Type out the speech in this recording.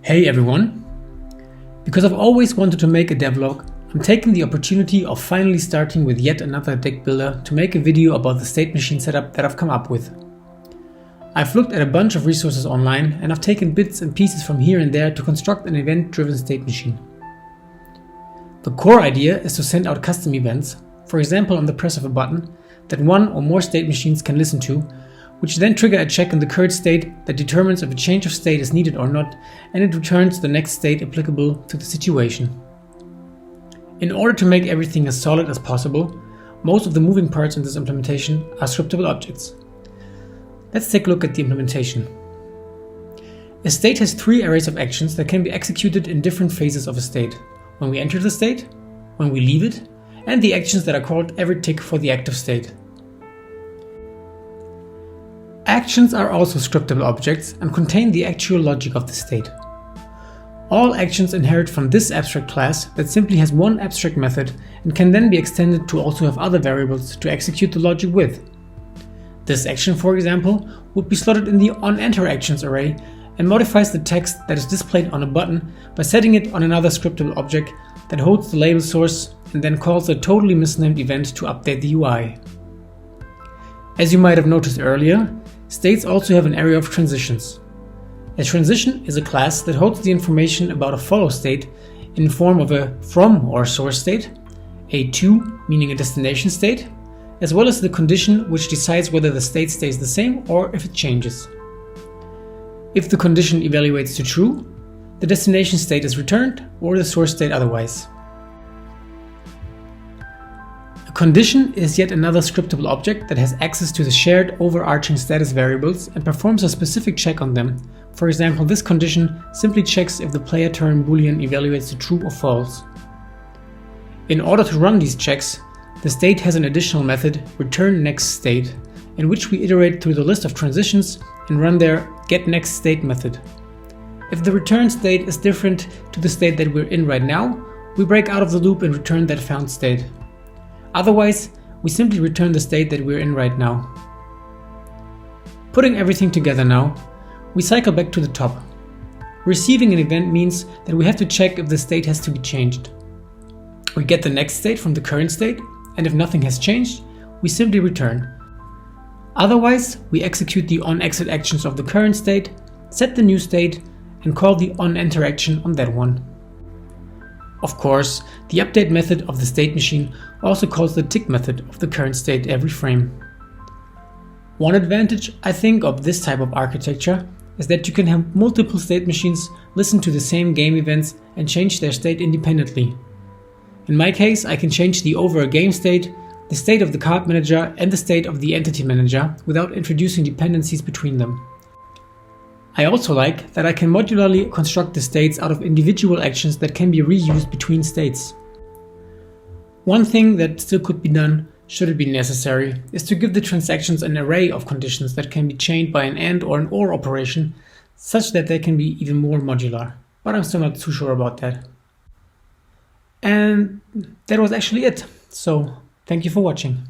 Hey everyone! Because I've always wanted to make a devlog, I'm taking the opportunity of finally starting with yet another deck builder to make a video about the state machine setup that I've come up with. I've looked at a bunch of resources online and I've taken bits and pieces from here and there to construct an event-driven state machine. The core idea is to send out custom events, for example on the press of a button, that one or more state machines can listen to, which then trigger a check in the current state that determines if a change of state is needed or not, and it returns the next state applicable to the situation. In order to make everything as solid as possible, most of the moving parts in this implementation are scriptable objects. Let's take a look at the implementation. A state has three arrays of actions that can be executed in different phases of a state: when we enter the state, when we leave it, and the actions that are called every tick for the active state. Actions are also scriptable objects and contain the actual logic of the state. All actions inherit from this abstract class that simply has one abstract method and can then be extended to also have other variables to execute the logic with. This action, for example, would be slotted in the onEnter actions array and modifies the text that is displayed on a button by setting it on another scriptable object that holds the label source and then calls a totally misnamed event to update the UI. As you might have noticed earlier, states also have an array of transitions. A transition is a class that holds the information about a follow state in the form of a from or source state, a to meaning a destination state, as well as the condition which decides whether the state stays the same or if it changes. If the condition evaluates to true, the destination state is returned or the source state otherwise. A condition is yet another scriptable object that has access to the shared overarching status variables and performs a specific check on them. For example, this condition simply checks if the player turn boolean evaluates to true or false. In order to run these checks, the state has an additional method, returnNextState, in which we iterate through the list of transitions and run their getNextState method. If the return state is different to the state that we're in right now, we break out of the loop and return that found state. Otherwise, we simply return the state that we're in right now. Putting everything together now, we cycle back to the top. Receiving an event means that we have to check if the state has to be changed. We get the next state from the current state, and if nothing has changed, we simply return. Otherwise, we execute the onExit actions of the current state, set the new state, and call the onEnter action on that one. Of course, the update method of the state machine also calls the tick method of the current state every frame. One advantage, I think, of this type of architecture is that you can have multiple state machines listen to the same game events and change their state independently. In my case, I can change the over a game state, the state of the card manager, and the state of the entity manager without introducing dependencies between them. I also like that I can modularly construct the states out of individual actions that can be reused between states. One thing that still could be done, should it be necessary, is to give the transactions an array of conditions that can be chained by an AND or an OR operation, such that they can be even more modular. But I'm still not too sure about that. And that was actually it. So, thank you for watching.